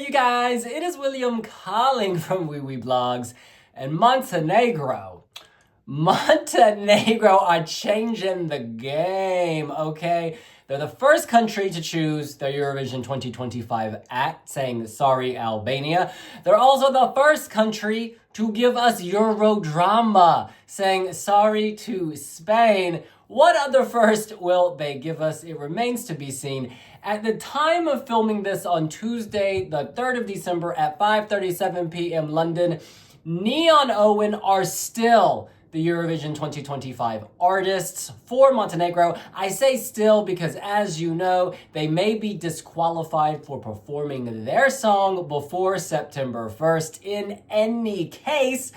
you guys? It is William calling from Blogs, and Montenegro are changing the game, okay? They're the first country to choose their Eurovision 2025 act, saying sorry Albania. They're also the first country to give us Eurodrama, saying sorry to Spain. What other first will they give us? It remains to be seen. At the time of filming this on Tuesday, the 3rd of December at 5:37 p.m. London, NeonoeN are still the Eurovision 2025 artists for Montenegro. I say still because, as you know, they may be disqualified for performing their song before September 1st. In any case,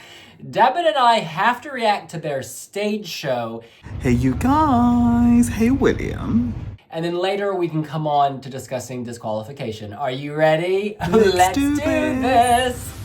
Devin and I have to react to their stage show. Hey you guys, hey William. And then later we can come on to discussing disqualification. Are you ready? Let's do this.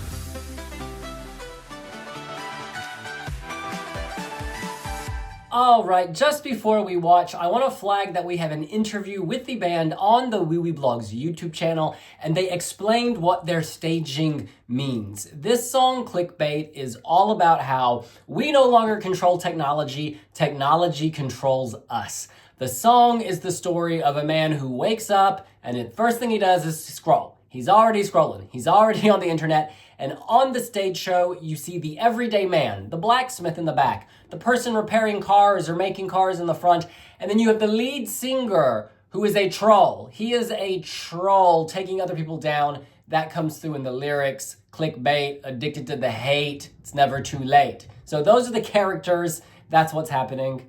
All right, just before we watch, I want to flag that we have an interview with the band on the Blogs YouTube channel, and they explained what their staging means. This song, Clickbait, is all about how we no longer control technology, technology controls us. The song is the story of a man who wakes up and the first thing he does is scroll. He's already scrolling. He's already on the internet. And on the stage show, you see the everyday man, the blacksmith in the back, the person repairing cars or making cars in the front. And then you have the lead singer who is a troll. He is a troll taking other people down. That comes through in the lyrics. Clickbait, addicted to the hate. It's never too late. So those are the characters. That's what's happening.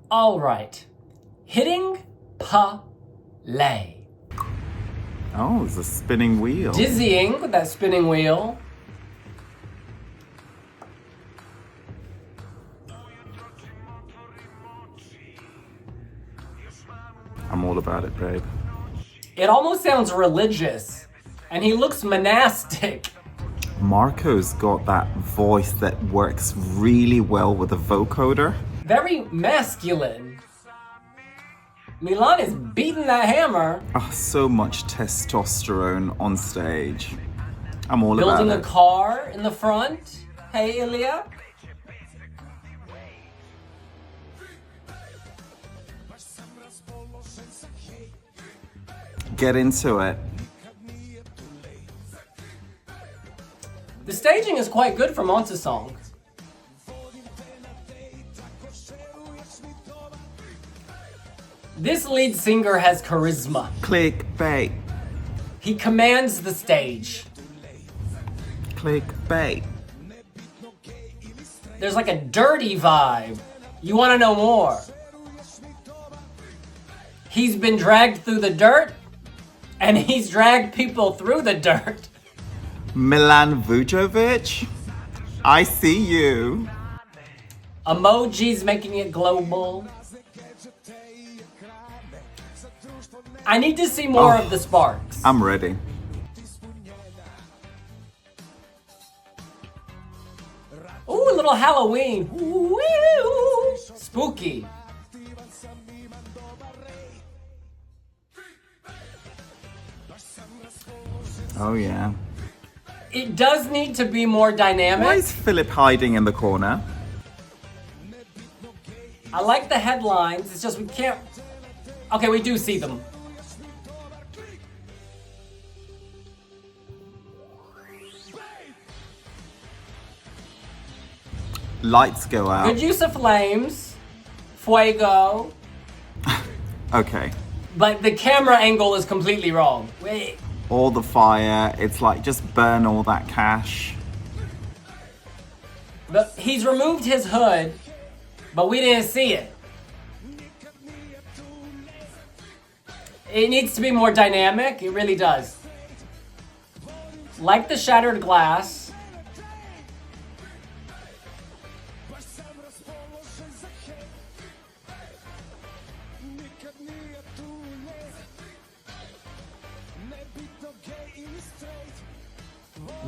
All right. Hitting play. Oh, it's a spinning wheel. Dizzying with that spinning wheel. I'm all about it, babe. It almost sounds religious, and he looks monastic. Marco's got that voice that works really well with a vocoder. Very masculine. Milan is beating that hammer. Oh, so much testosterone on stage. I'm all about it. Building a car in the front. Hey, Ilya. Get into it. The staging is quite good for Montesong. This lead singer has charisma. Clickbait. He commands the stage. Clickbait. There's like a dirty vibe. You want to know more? He's been dragged through the dirt, and he's dragged people through the dirt. Milan Vujovic, I see you. Emojis making it global. I need to see more of the sparks. I'm ready. Ooh, a little Halloween. Ooh, spooky. Oh yeah. It does need to be more dynamic. Why is Philip hiding in the corner? I like the headlines. It's just we can't... Okay, we do see them. Lights go out. Good use of flames. Fuego. Okay. But the camera angle is completely wrong. Wait. All the fire. It's like, just burn all that cash. But he's removed his hood, but we didn't see it. It needs to be more dynamic. It really does. Like the shattered glass.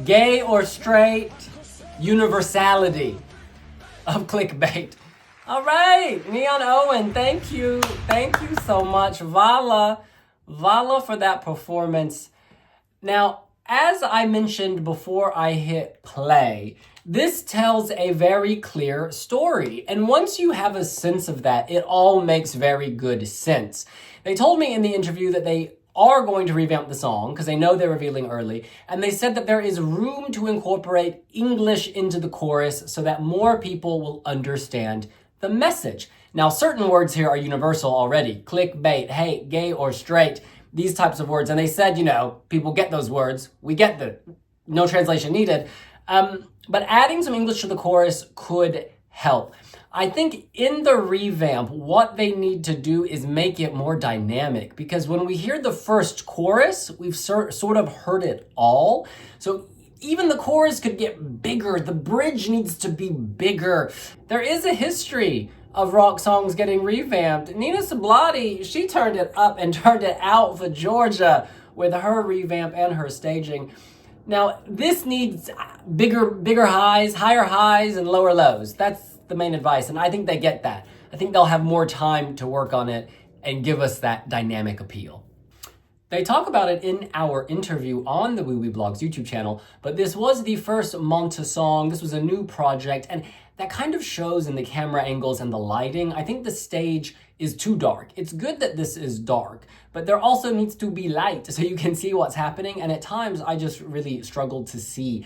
Gay or straight, universality of clickbait. All right, NeonoeN, thank you. Thank you so much. Vala for that performance. Now, As I mentioned before I hit play, this tells a very clear story. And once you have a sense of that, it all makes very good sense. They told me in the interview that they are going to revamp the song because they know they're revealing early. And they said that there is room to incorporate English into the chorus so that more people will understand the message. Now, certain words here are universal already. Clickbait, hate, gay, or straight. These types of words. And they said, people get those words. We get no translation needed. But adding some English to the chorus could help. I think in the revamp, what they need to do is make it more dynamic, because when we hear the first chorus, we've sort of heard it all. So even the chorus could get bigger. The bridge needs to be bigger. There is a history of rock songs getting revamped. Nina Sablotti, she turned it up and turned it out for Georgia with her revamp and her staging. Now, this needs bigger highs, higher highs, and lower lows. That's the main advice, and I think they get that. I think they'll have more time to work on it and give us that dynamic appeal. They talk about it in our interview on the WeWeBlogs YouTube channel, but this was the first Montesong. This was a new project, and that kind of shows in the camera angles and the lighting. I think the stage is too dark. It's good that this is dark, but there also needs to be light so you can see what's happening, and at times I just really struggled to see.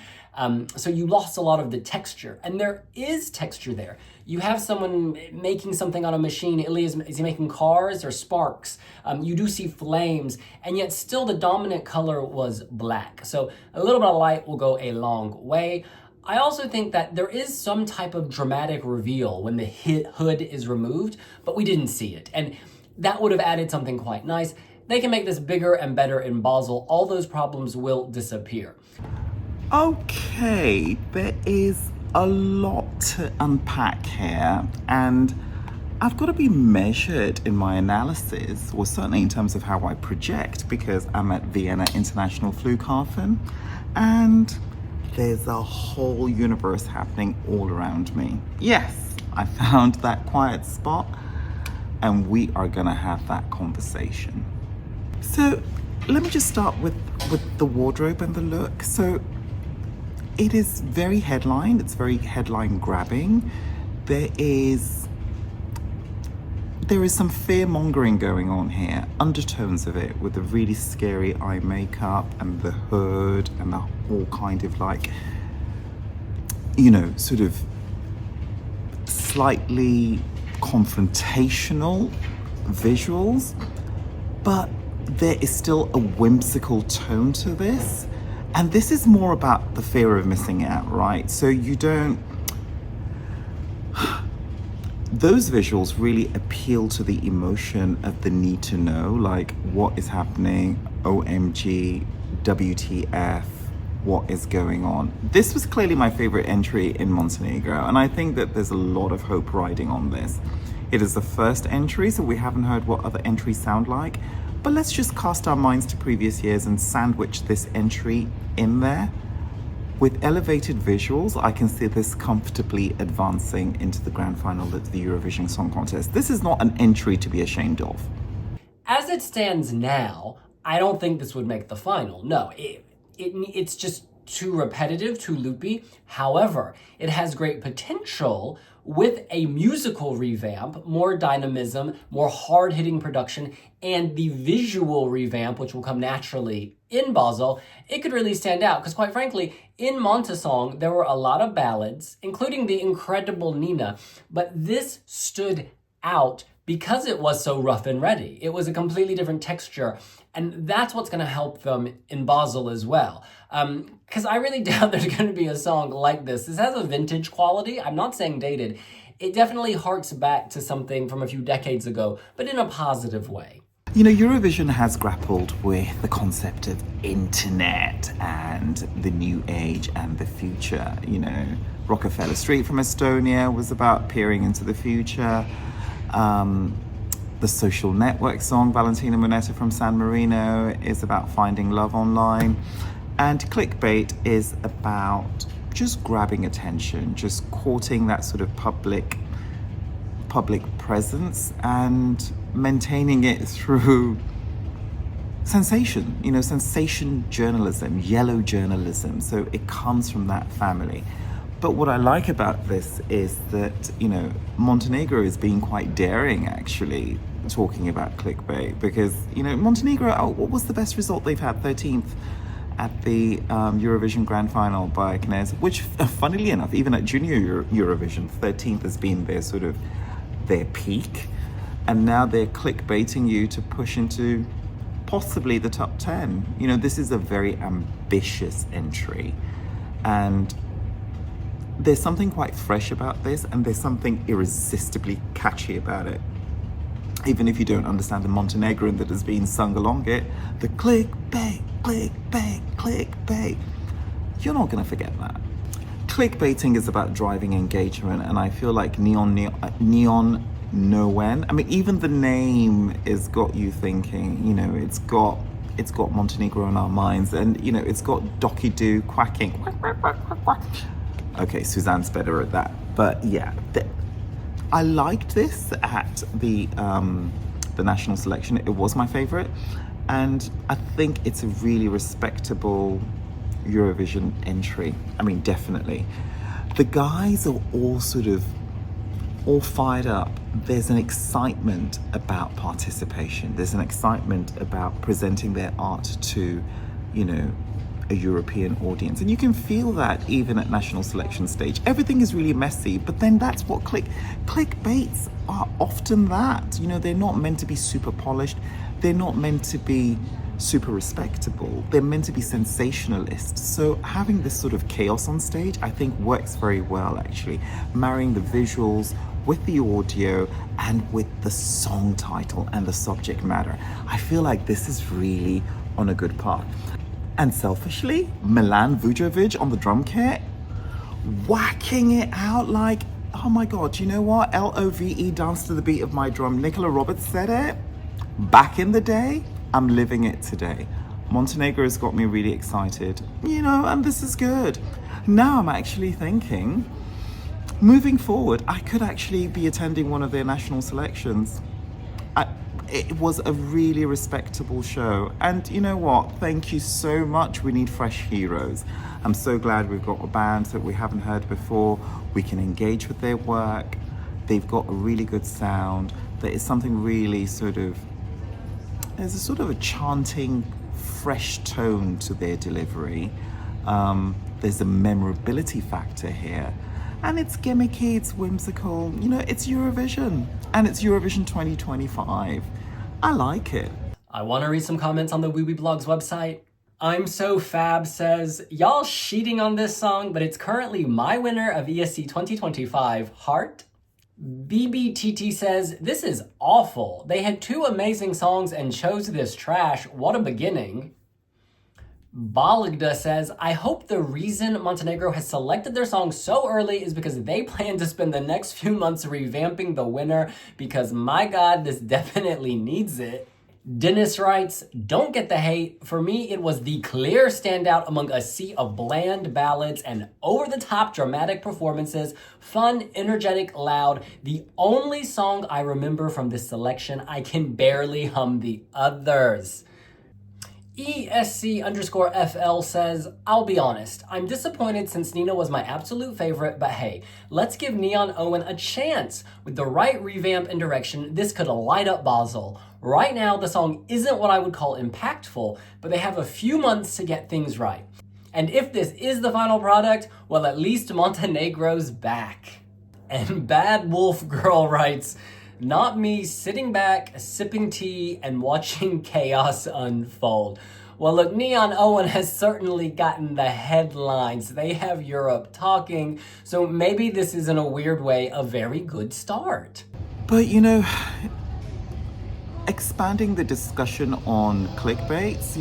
So you lost a lot of the texture, and there is texture there. You have someone making something on a machine. Is he making cars or sparks? You do see flames, and yet still the dominant color was black. So a little bit of light will go a long way. I also think that there is some type of dramatic reveal when the hood is removed, but we didn't see it. And that would have added something quite nice. They can make this bigger and better in Basel. All those problems will disappear. Okay, there is a lot to unpack here, and I've got to be measured in my analysis, or certainly in terms of how I project, because I'm at Vienna International Flughafen, and there's a whole universe happening all around me. Yes, I found that quiet spot, and we are gonna have that conversation. So let me just start with the wardrobe and the look. So it is very headline, it's very headline grabbing. There is some fear mongering going on here, undertones of it, with the really scary eye makeup and the hood and the whole kind of sort of slightly confrontational visuals, but there is still a whimsical tone to this. And this is more about the fear of missing out, right? So those visuals really appeal to the emotion of the need to know, like what is happening, OMG, WTF, what is going on. This was clearly my favorite entry in Montenegro, and I think that there's a lot of hope riding on this. It is the first entry, so we haven't heard what other entries sound like, but let's just cast our minds to previous years and sandwich this entry in there. With elevated visuals, I can see this comfortably advancing into the grand final of the Eurovision Song Contest. This is not an entry to be ashamed of. As it stands now, I don't think this would make the final. No, it's just too repetitive, too loopy. However, it has great potential with a musical revamp, more dynamism, more hard-hitting production, and the visual revamp, which will come naturally in Basel. It could really stand out, because quite frankly, in Montesong, there were a lot of ballads, including the incredible Nina, but this stood out because it was so rough and ready. It was a completely different texture, and that's what's going to help them in Basel as well. Because I really doubt there's going to be a song like this. This has a vintage quality. I'm not saying dated. It definitely harks back to something from a few decades ago, but in a positive way. Eurovision has grappled with the concept of internet and the new age and the future. Rockefeller Street from Estonia was about peering into the future. The Social Network song, Valentina Monetta from San Marino, is about finding love online. And Clickbait is about just grabbing attention, just courting that sort of public presence and maintaining it through sensation, sensation journalism, yellow journalism. So it comes from that family. But what I like about this is that, Montenegro is being quite daring, actually, talking about clickbait, because, Montenegro, what was the best result they've had? 13th at the Eurovision Grand Final by Knez, which, funnily enough, even at Junior Eurovision, 13th has been their peak. And now they're clickbaiting you to push into possibly the top 10. This is a very ambitious entry. And there's something quite fresh about this, and there's something irresistibly catchy about it. Even if you don't understand the Montenegrin that has been sung along it, the clickbait, clickbait, clickbait, you're not going to forget that. Clickbaiting is about driving engagement, and I feel like NeonoeN, even the name has got you thinking, it's got Montenegro in our minds, and, it's got Doki-Doo quacking. Quack, quack, quack, quack, quack. Okay, Suzanne's better at that. But yeah, I liked this at the national selection. It was my favorite. And I think it's a really respectable Eurovision entry. Definitely. The guys are all fired up. There's an excitement about participation. There's an excitement about presenting their art to, a European audience. And you can feel that even at national selection stage. Everything is really messy, but then that's what clickbaits are often that. They're not meant to be super polished. They're not meant to be super respectable. They're meant to be sensationalist. So having this sort of chaos on stage, I think works very well, actually. Marrying the visuals with the audio and with the song title and the subject matter. I feel like this is really on a good path. And selfishly, Milan Vujovic on the drum kit, whacking it out like, oh my God, you know what? LOVE, dance to the beat of my drum. Nicola Roberts said it back in the day. I'm living it today. Montenegro has got me really excited, and this is good. Now I'm actually thinking, moving forward, I could actually be attending one of their national selections. It was a really respectable show. And you know what? Thank you so much. We need fresh heroes. I'm so glad we've got a band that we haven't heard before. We can engage with their work. They've got a really good sound. There is something really there's a sort of a chanting, fresh tone to their delivery. There's a memorability factor here. And it's gimmicky, it's whimsical, it's Eurovision. And it's Eurovision 2025. I like it. I want to read some comments on the WeWeBlogs website. I'm So Fab says, y'all cheating on this song, but it's currently my winner of ESC 2025, Heart. BBTT says, this is awful. They had 2 amazing songs and chose this trash. What a beginning. Balagda says, I hope the reason Montenegro has selected their song so early is because they plan to spend the next few months revamping the winner, because my God, this definitely needs it. Dennis writes, don't get the hate. For me, it was the clear standout among a sea of bland ballads and over-the-top dramatic performances, fun, energetic, loud. The only song I remember from this selection, I can barely hum the others. ESC_FL says, I'll be honest, I'm disappointed since Nina was my absolute favorite, but hey, let's give NeonoeN a chance. With the right revamp and direction, this could light up Basel. Right now, the song isn't what I would call impactful, but they have a few months to get things right. And if this is the final product, well, at least Montenegro's back. And Bad Wolf Girl writes, not me sitting back, sipping tea, and watching chaos unfold. Well, look, NeonoeN has certainly gotten the headlines. They have Europe talking, so maybe this is, in a weird way, a very good start. But, expanding the discussion on clickbaits,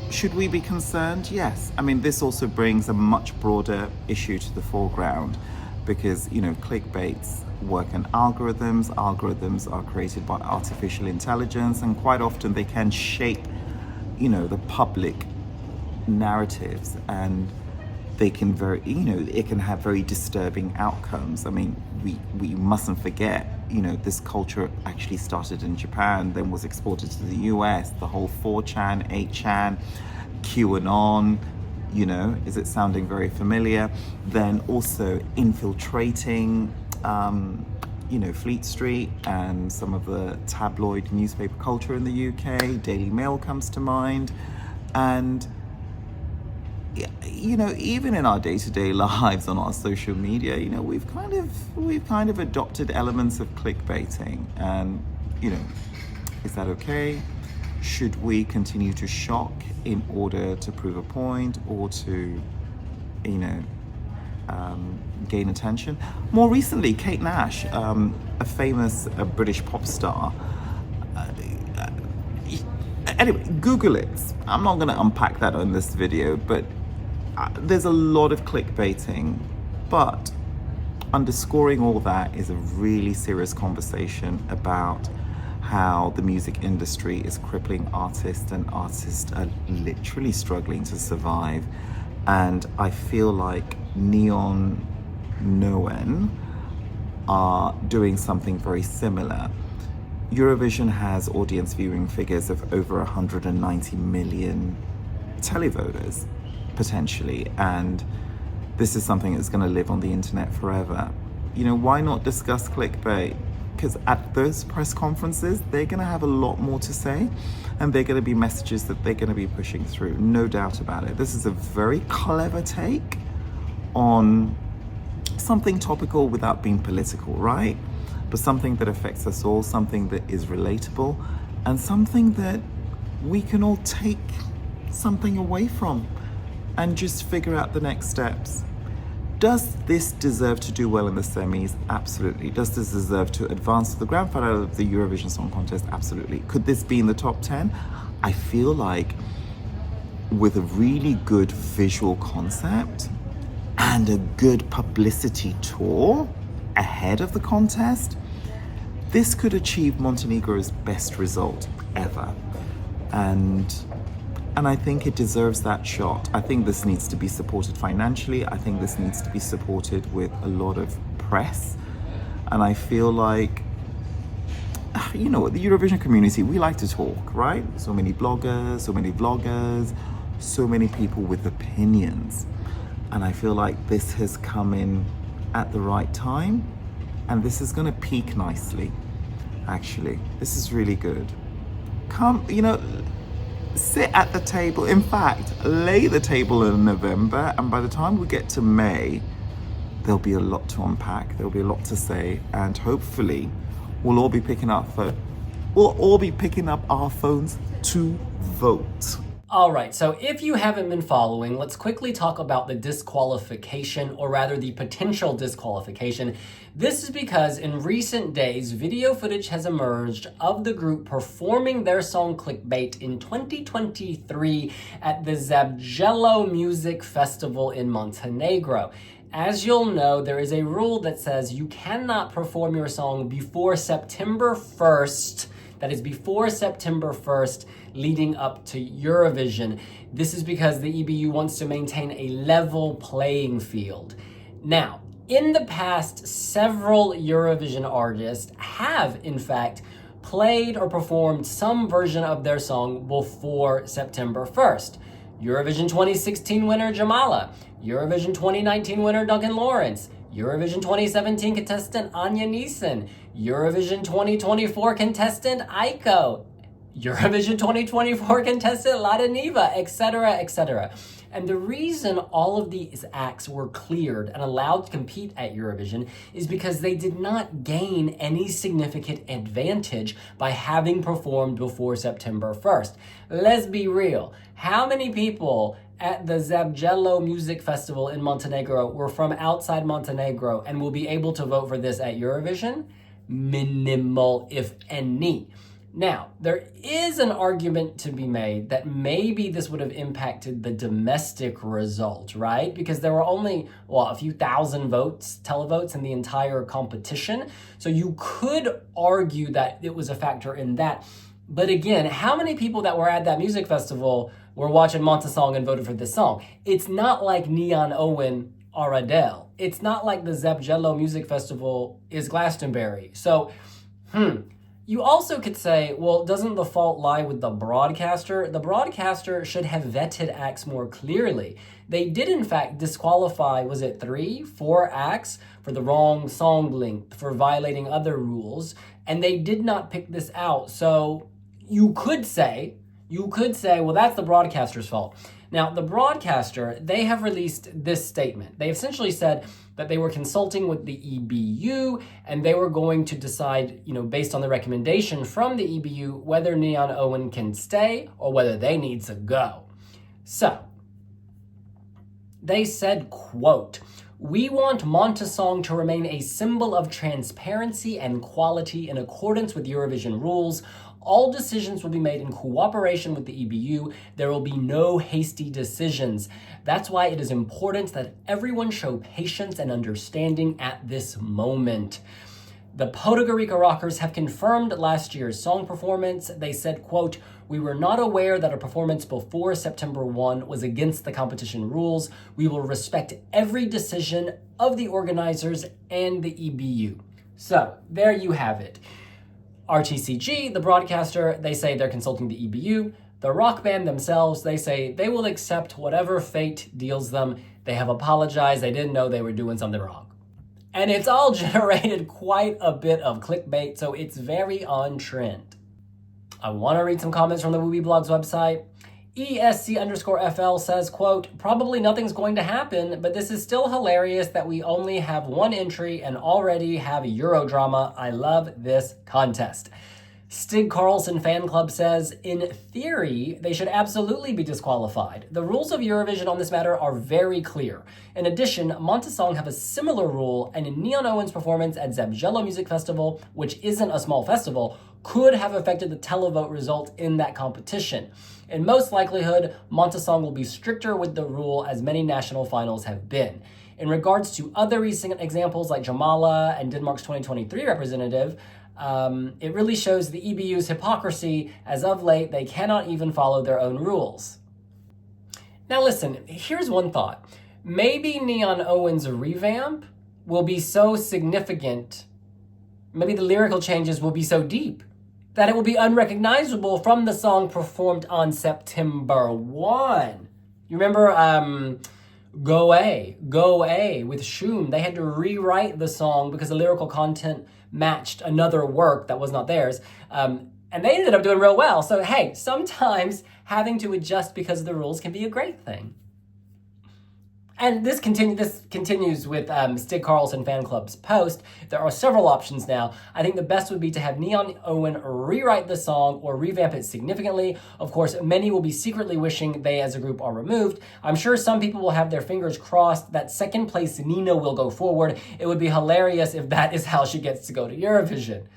should we be concerned? Yes. This also brings a much broader issue to the foreground, because, clickbaits work on algorithms. Algorithms are created by artificial intelligence, and quite often they can shape, the public narratives, and they can it can have very disturbing outcomes. We mustn't forget, this culture actually started in Japan, then was exported to the US, the whole 4chan, 8chan, QAnon, is it sounding very familiar? Then also infiltrating, Fleet Street and some of the tabloid newspaper culture in the UK. Daily Mail comes to mind. And, even in our day-to-day lives on our social media, we've kind of adopted elements of clickbaiting. And, is that okay? Should we continue to shock in order to prove a point or to, gain attention? More recently, Kate Nash, a famous British pop star. Anyway, Google it. I'm not going to unpack that on this video, but there's a lot of clickbaiting. But underscoring all that is a really serious conversation about how the music industry is crippling artists, and artists are literally struggling to survive. And I feel like NeonoeN are doing something very similar. Eurovision has audience viewing figures of over 190 million televoters, potentially, and this is something that's going to live on the internet forever. Why not discuss clickbait? Because at those press conferences, they're going to have a lot more to say, and they're going to be messages that they're going to be pushing through, no doubt about it. This is a very clever take on something topical without being political, right? But something that affects us all, something that is relatable, and something that we can all take something away from and just figure out the next steps. Does this deserve to do well in the semis? Absolutely. Does this deserve to advance to the grand final of the Eurovision Song Contest? Absolutely. Could this be in the top 10? I feel like with a really good visual concept and a good publicity tour ahead of the contest, this could achieve Montenegro's best result ever. And I think it deserves that shot. I think this needs to be supported financially. I think this needs to be supported with a lot of press. And I feel like, the Eurovision community, we like to talk, right? So many bloggers, so many vloggers, so many people with opinions. And I feel like this has come in at the right time. And this is going to peak nicely, actually. This is really good. Come, sit at the table. In fact, lay the table in November, and by the time we get to May, there'll be a lot to unpack. There'll be a lot to say, and hopefully, we'll all be picking up our phones to vote. All right, so if you haven't been following, let's quickly talk about the disqualification, or rather the potential disqualification. This is because in recent days, video footage has emerged of the group performing their song Clickbait in 2023 at the Zabrzello Music Festival in Montenegro. As you'll know, there is a rule that says you cannot perform your song before September 1st. That is before September 1st, leading up to Eurovision. This is because the EBU wants to maintain a level playing field. Now, in the past, several Eurovision artists have, in fact, played or performed some version of their song before September 1st. Eurovision 2016 winner Jamala, Eurovision 2019 winner Duncan Lawrence, Eurovision 2017 contestant Anya Neeson, Eurovision 2024 contestant Aiko, Eurovision 2024 contestant Lada Neva, etc., etc. And the reason all of these acts were cleared and allowed to compete at Eurovision is because they did not gain any significant advantage by having performed before September 1st. Let's be real. How many people at the Zabrzello Music Festival in Montenegro were from outside Montenegro and will be able to vote for this at Eurovision? Minimal, if any. Now, there is an argument to be made that maybe this would have impacted the domestic result, right? Because there were only, a few thousand televotes in the entire competition. So you could argue that it was a factor in that. But again, how many people that were at that music festival were watching Montesong and voted for this song? It's not like NeonoeN are Adele. It's not like the Jello Music Festival is Glastonbury. So, You also could say, well, doesn't the fault lie with the broadcaster? The broadcaster should have vetted acts more clearly. They did, in fact, disqualify, was it 3, 4 acts for the wrong song length, for violating other rules, and they did not pick this out. So you could say, well, that's the broadcaster's fault. Now, the broadcaster, they have released this statement. They essentially said that they were consulting with the EBU and they were going to decide, based on the recommendation from the EBU, whether NeonoeN can stay or whether they need to go. So, they said, quote, "We want Montesong to remain a symbol of transparency and quality in accordance with Eurovision rules. All decisions will be made in cooperation with the EBU. There will be no hasty decisions. That's why it is important that everyone show patience and understanding at this moment." The Podgorica Rockers have confirmed last year's song performance. They said, quote, "We were not aware that a performance before September 1 was against the competition rules. We will respect every decision of the organizers and the EBU." So there you have it. RTCG, the broadcaster, they say they're consulting the EBU. The rock band themselves, they say they will accept whatever fate deals them. They have apologized. They didn't know they were doing something wrong. And it's all generated quite a bit of clickbait, so it's very on trend. I want to read some comments from the WooBlogs website. ESC_FL says, quote, "Probably nothing's going to happen, but this is still hilarious that we only have one entry and already have Eurodrama. I love this contest." Stig Carlson Fan Club says, "In theory, they should absolutely be disqualified. The rules of Eurovision on this matter are very clear. In addition, Montesong have a similar rule, and in NeonoeN's performance at Jello Music Festival, which isn't a small festival, could have affected the televote result in that competition. In most likelihood, Montesong will be stricter with the rule as many national finals have been. In regards to other recent examples like Jamala and Denmark's 2023 representative, it really shows the EBU's hypocrisy, as of late they cannot even follow their own rules." Now listen, here's one thought. Maybe NeonoeN's revamp will be so significant, maybe the lyrical changes will be so deep, that it will be unrecognizable from the song performed on September 1. You remember Go A with Shum? They had to rewrite the song because the lyrical content matched another work that was not theirs. And they ended up doing real well. So hey, sometimes having to adjust because of the rules can be a great thing. And this continues with Stig Carlson Fan Club's post. There are several options now. I think the best would be to have NeonoeN rewrite the song or revamp it significantly. Of course, many will be secretly wishing they as a group are removed. I'm sure some people will have their fingers crossed that second place Nina will go forward. It would be hilarious if that is how she gets to go to Eurovision.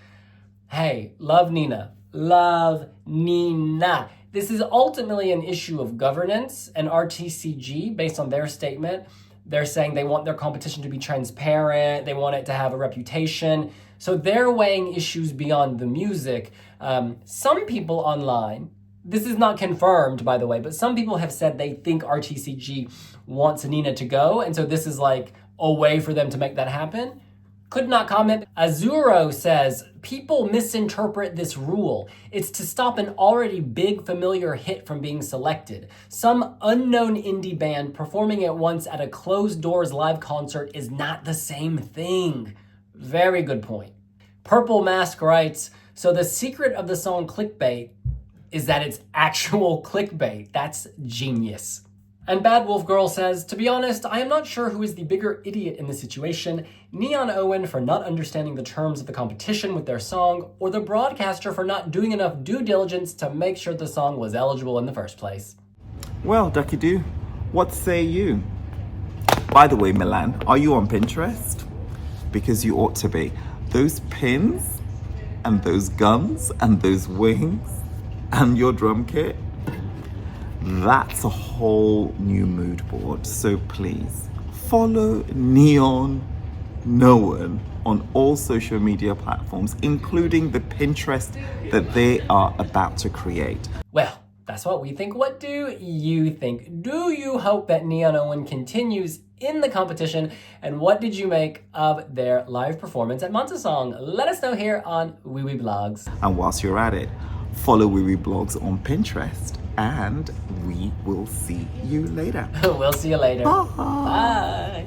Hey, love Nina. Love Nina. This is ultimately an issue of governance, and RTCG, based on their statement, they're saying they want their competition to be transparent, they want it to have a reputation, so they're weighing issues beyond the music. Some people online, this is not confirmed by the way, but some people have said they think RTCG wants Nina to go, and so this is like a way for them to make that happen. Could not comment. Azuro says, "People misinterpret this rule. It's to stop an already big familiar hit from being selected. Some unknown indie band performing it once at a closed doors live concert is not the same thing." Very good point. Purple Mask writes, "So the secret of the song Clickbait is that it's actual clickbait. That's genius." And Bad Wolf Girl says, "To be honest, I am not sure who is the bigger idiot in this situation, NeonoeN for not understanding the terms of the competition with their song, or the broadcaster for not doing enough due diligence to make sure the song was eligible in the first place." Well, Ducky Doo, what say you? By the way, Milan, are you on Pinterest? Because you ought to be. Those pins and those guns and those wings and your drum kit, that's a whole new mood board. So please follow NeonoeN on all social media platforms, including the Pinterest that they are about to create. Well, that's what we think. What do you think? Do you hope that NeonoeN continues in the competition, and what did you make of their live performance at Montesong? Let us know here on Wee Wee Blogs. And whilst you're at it, follow Wee Wee Blogs on Pinterest, and we will see you later. We'll see you later. Bye. Bye.